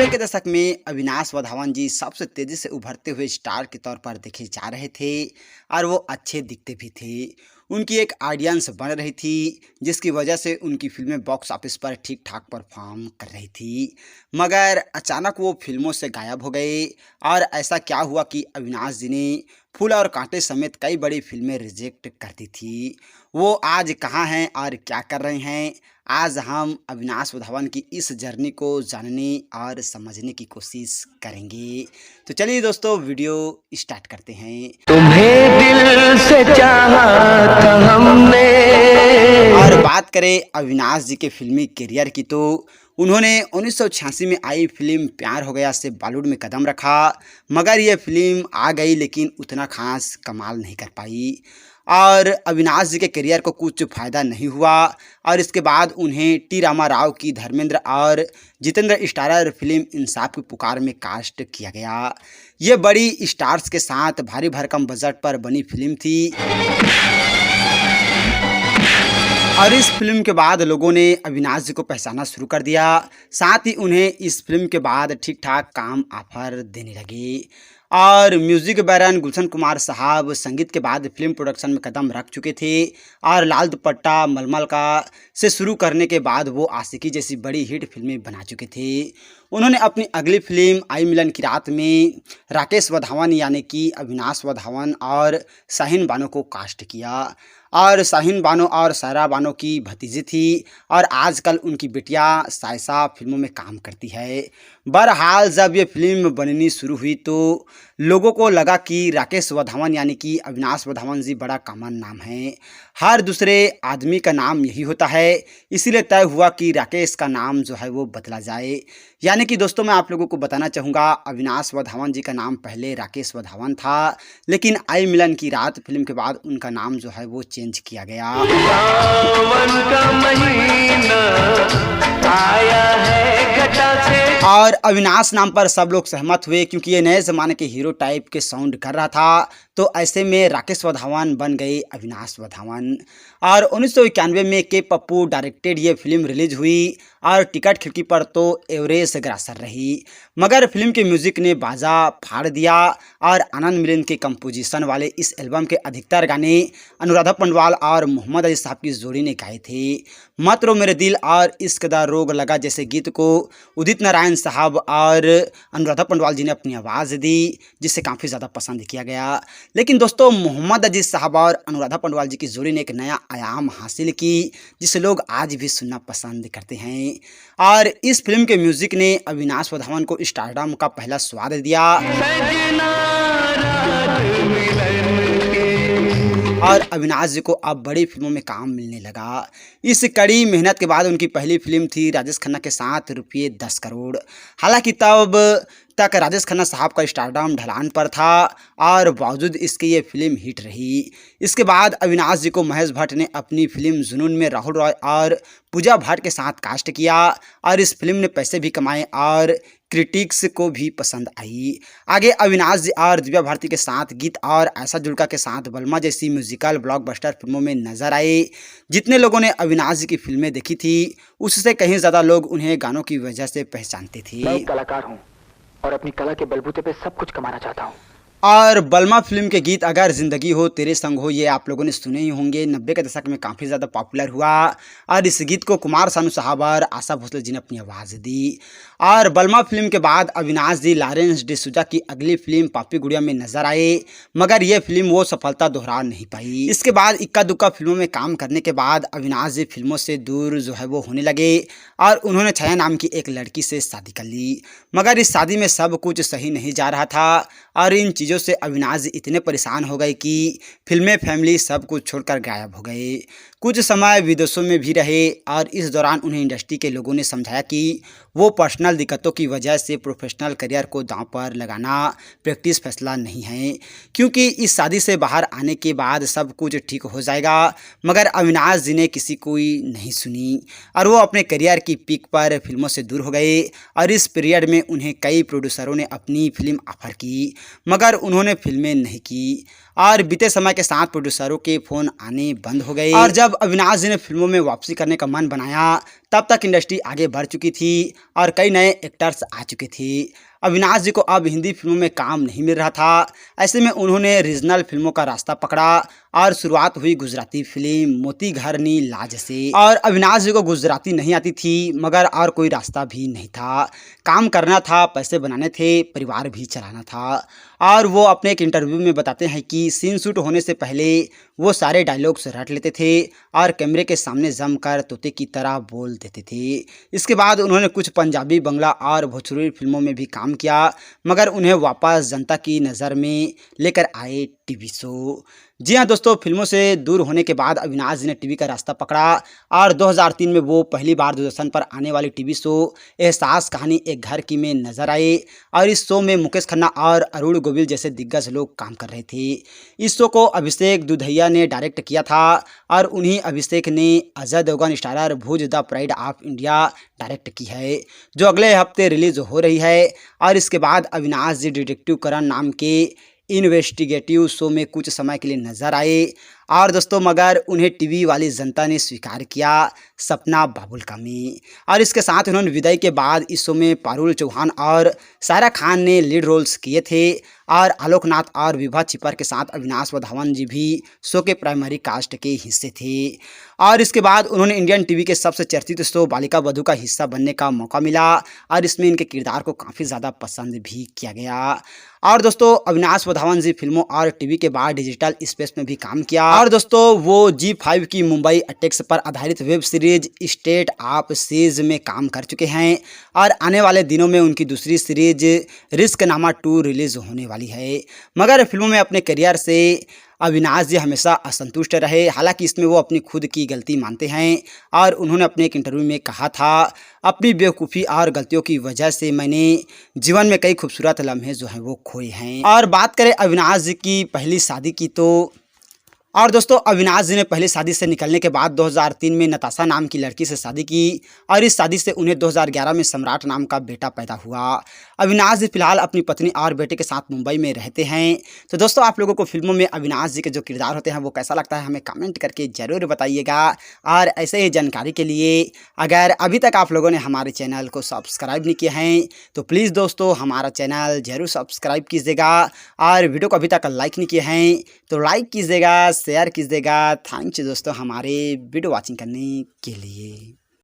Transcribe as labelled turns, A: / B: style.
A: 90 के दशक में अविनाश वधावन जी सबसे तेजी से उभरते हुए स्टार के तौर पर देखे जा रहे थे और वो अच्छे दिखते भी थे। उनकी एक ऑडियंस बन रही थी जिसकी वजह से उनकी फिल्में बॉक्स ऑफिस पर ठीक ठाक परफॉर्म कर रही थी। मगर अचानक वो फिल्मों से गायब हो गए और ऐसा क्या हुआ कि अविनाश जी ने फूल और कांटे समेत कई बड़ी फिल्में रिजेक्ट कर दी थी। वो आज कहाँ हैं और क्या कर रहे हैं, आज हम अविनाश वधावन की इस जर्नी को जानने और समझने की कोशिश करेंगे। तो चलिए दोस्तों, वीडियो स्टार्ट करते हैं।
B: तुम्हें दिल से चाहा था हमने।
A: और बात करें अविनाश जी के फिल्मी करियर की, तो उन्होंने 1986 में आई फिल्म प्यार हो गया से बॉलीवुड में कदम रखा। मगर ये फिल्म आ गई लेकिन उतना खास कमाल नहीं कर पाई और अविनाश जी के करियर को कुछ फ़ायदा नहीं हुआ। और इसके बाद उन्हें टी रामा राव की धर्मेंद्र और जितेंद्र स्टारर फिल्म इंसाफ की पुकार में कास्ट किया गया। ये बड़ी स्टार्स के साथ भारी भरकम बजट पर बनी फिल्म थी और इस फिल्म के बाद लोगों ने अविनाश जी को पहचानना शुरू कर दिया। साथ ही उन्हें इस फिल्म के बाद ठीक ठाक काम ऑफर देने लगे और म्यूजिक बैरन गुलशन कुमार साहब संगीत के बाद फिल्म प्रोडक्शन में कदम रख चुके थे और लाल दुपट्टा, मलमल का से शुरू करने के बाद वो आशिकी जैसी बड़ी हिट फिल्में बना चुके थे। उन्होंने अपनी अगली फिल्म आई मिलन की रात में राकेश वधावन यानी कि अविनाश वधावन और शाहीन बानो को कास्ट किया और शाहीन बानो और सायरा बानो की भतीजी थी और आजकल उनकी बिटिया सायशा फिल्मों में काम करती है। बहरहाल जब ये फिल्म बननी शुरू हुई तो लोगों को लगा कि राकेश वधावन यानी कि अविनाश वधावन जी बड़ा कॉमन नाम है, हर दूसरे आदमी का नाम यही होता है, इसीलिए तय हुआ कि राकेश का नाम जो है वो बदला जाए। यानी कि दोस्तों, मैं आप लोगों को बताना चाहूँगा अविनाश वधावन जी का नाम पहले राकेश वधावन था, लेकिन आई मिलन की रात फिल्म के बाद उनका नाम जो है वो चेंज किया गया।
B: सावन का महीना आया है घटा से।
A: और अविनाश नाम पर सब लोग सहमत हुए क्योंकि ये नए ज़माने के हीरो टाइप के साउंड कर रहा था। तो ऐसे में राकेश वधावन बन गए अविनाश वधावन। और 1991 में के पप्पू डायरेक्टेड ये फिल्म रिलीज हुई और टिकट खिड़की पर तो एवरेज ग्रासर रही। मगर फिल्म के म्यूज़िक ने बाजा फाड़ दिया और आनंद मिलिंद के कंपोजिशन वाले इस एल्बम के अधिकतर गाने अनुराधा पंडवाल और मोहम्मद अली साहब की जोड़ी ने गाए थे। मत रो मेरे दिल और इश्क दा रोग लगा जैसे गीत को उदित नारायण साहब और अनुराधा पंडवाल जी ने अपनी आवाज़ दी, जिसे काफ़ी ज़्यादा पसंद किया गया। लेकिन दोस्तों, मोहम्मद अजीज़ साहब और अनुराधा पंडवाल जी की जोड़ी ने एक नया आयाम हासिल की जिसे लोग आज भी सुनना पसंद करते हैं। और इस फिल्म के म्यूज़िक ने अविनाश वधावन को स्टारडम का पहला स्वाद दिया और अविनाश जी को अब बड़ी फिल्मों में काम मिलने लगा। इस कड़ी मेहनत के बाद उनकी पहली फिल्म थी राजेश खन्ना के साथ रुपये 10 करोड़। हालांकि तब तक राजेश खन्ना साहब का स्टारडम ढलान पर था और बावजूद इसके ये फिल्म हिट रही। इसके बाद अविनाश जी को महेश भट्ट ने अपनी फिल्म जुनून में राहुल रॉय और पूजा भट्ट के साथ कास्ट किया और इस फिल्म ने पैसे भी कमाए और क्रिटिक्स को भी पसंद आई। आगे अविनाश जी और दिव्या भारती के साथ गीत और ऐसा जुड़का के साथ बलमा जैसी म्यूजिकल ब्लॉकबस्टर फिल्मों में नजर आए। जितने लोगों ने अविनाश जी की फिल्में देखी थी उससे कहीं ज़्यादा लोग उन्हें गानों की वजह से पहचानते थे।
C: मैं एक कलाकार हूँ और अपनी कला के बलबूते पे सब कुछ कमाना चाहता हूँ।
A: और बलमा फिल्म के गीत अगर ज़िंदगी हो तेरे संग हो ये आप लोगों ने सुने ही होंगे। 90 के दशक में काफ़ी ज़्यादा पॉपुलर हुआ और इस गीत को कुमार सानू साहब और आशा भोसले जी ने अपनी आवाज़ दी। और बलमा फिल्म के बाद अविनाश जी लॉरेंस डिसूजा की अगली फिल्म पापी गुड़िया में नजर आए, मगर यह फिल्म वो सफलता दोहरा नहीं पाई। इसके बाद इक्का दुक्का फिल्मों में काम करने के बाद अविनाश जी फिल्मों से दूर जो है वो होने लगे और उन्होंने छाया नाम की एक लड़की से शादी कर ली। मगर इस शादी में सब कुछ सही नहीं जा रहा था और इन चीज़ों से अविनाश जी इतने परेशान हो गए कि फिल्में, फैमिली सब कुछ छोड़कर गायब हो गए। कुछ समय विदेशों में भी रहे और इस दौरान उन्हें इंडस्ट्री के लोगों ने समझाया कि वो पर्सनल दिक्कतों की वजह से प्रोफेशनल करियर को दांव पर लगाना प्रैक्टिस फैसला नहीं है, क्योंकि इस शादी से बाहर आने के बाद सब कुछ ठीक हो जाएगा। मगर अविनाश जी ने किसी कोई नहीं सुनी और वो अपने करियर की पीक पर फिल्मों से दूर हो गए और इस पीरियड में उन्हें कई प्रोड्यूसरों ने अपनी फिल्म ऑफर की, मगर उन्होंने फिल्में नहीं की और बीते समय के साथ प्रोड्यूसरों के फ़ोन आने बंद हो गए। और जब अविनाश जी ने फिल्मों में वापसी करने का मन बनाया तब तक इंडस्ट्री आगे बढ़ चुकी थी और कई नए एक्टर्स आ चुके थे। अविनाश जी को अब हिंदी फिल्मों में काम नहीं मिल रहा था। ऐसे में उन्होंने रीजनल फिल्मों का रास्ता पकड़ा और शुरुआत हुई गुजराती फिल्म मोती घर नी लाज से। और अविनाश जी को गुजराती नहीं आती थी मगर और कोई रास्ता भी नहीं था। काम करना था, पैसे बनाने थे, परिवार भी चलाना था। और वो अपने एक इंटरव्यू में बताते हैं कि सीन शूट होने से पहले वो सारे डायलॉग्स रट लेते थे और कैमरे के सामने जमकर तोते की तरह बोल देते थे। इसके बाद उन्होंने कुछ पंजाबी, बंगला और भोजपुरी फिल्मों में भी काम किया मगर उन्हें वापस जनता की नज़र में लेकर आए टीवी शो। जी हाँ दोस्तों, फिल्मों से दूर होने के बाद अविनाश जी ने टीवी का रास्ता पकड़ा और 2003 में वो पहली बार दूरदर्शन पर आने वाली टीवी शो एहसास कहानी एक घर की में नजर आए। और इस शो में मुकेश खन्ना और अरुण गोविल जैसे दिग्गज लोग काम कर रहे थे। इस शो को अभिषेक दुधैया ने डायरेक्ट किया था और उन्हीं अभिषेक ने Ajay Devgn starrer Bhuj the pride of India direct की है, जो अगले हफ्ते रिलीज हो रही है। और इसके बाद अविनाश जी डिटेक्टिव करण नाम के इन्वेस्टिगेटिव शो में कुछ समय के लिए नजर आए और दोस्तों मगर उन्हें टीवी वाली जनता ने स्वीकार किया सपना बाबुल का में। और इसके साथ उन्होंने विदाई के बाद इस शो में पारुल चौहान और सारा खान ने लीड रोल्स किए थे और आलोकनाथ और विभा छिपर के साथ अविनाश वधावन जी भी शो के प्राइमरी कास्ट के हिस्से थे। और इसके बाद उन्होंने इंडियन टीवी के सबसे चर्चित शो बालिका वधू का हिस्सा बनने का मौका मिला और इसमें इनके किरदार को काफ़ी ज़्यादा पसंद भी किया गया। और दोस्तों अविनाश वधावन जी फिल्मों और टीवी के बाद डिजिटल स्पेस में भी काम किया। और दोस्तों वो G5 की मुंबई अटैक्स पर आधारित web series state of siege में काम कर चुके हैं और आने वाले दिनों में उनकी दूसरी सीरीज रिस्क नामा 2 रिलीज होने वाली है। मगर फिल्मों में अपने करियर से अविनाश जी हमेशा असंतुष्ट रहे। हालांकि इसमें वो अपनी खुद की गलती मानते हैं और उन्होंने अपने एक इंटरव्यू में कहा था, अपनी बेवकूफ़ी और गलतियों की वजह से मैंने जीवन में कई खूबसूरत लम्हे जो हैं वो खोए हैं। और बात करें अविनाश जी की पहली शादी की तो और दोस्तों अविनाश जी ने पहली शादी से निकलने के बाद 2003 में नताशा नाम की लड़की से शादी की और इस शादी से उन्हें 2011 में सम्राट नाम का बेटा पैदा हुआ। अविनाश जी फिलहाल अपनी पत्नी और बेटे के साथ मुंबई में रहते हैं। तो दोस्तों आप लोगों को फिल्मों में अविनाश जी के जो किरदार होते हैं वो कैसा लगता है हमें कमेंट करके ज़रूर बताइएगा। और ऐसे ही जानकारी के लिए अगर अभी तक आप लोगों ने हमारे चैनल को सब्सक्राइब नहीं किया है तो प्लीज़ दोस्तों हमारा चैनल ज़रूर सब्सक्राइब कीजिएगा और वीडियो को अभी तक लाइक नहीं किए हैं तो लाइक कीजिएगा, शेयर कीजिएगा। थैंक यू दोस्तों हमारे वीडियो वॉचिंग करने के लिए।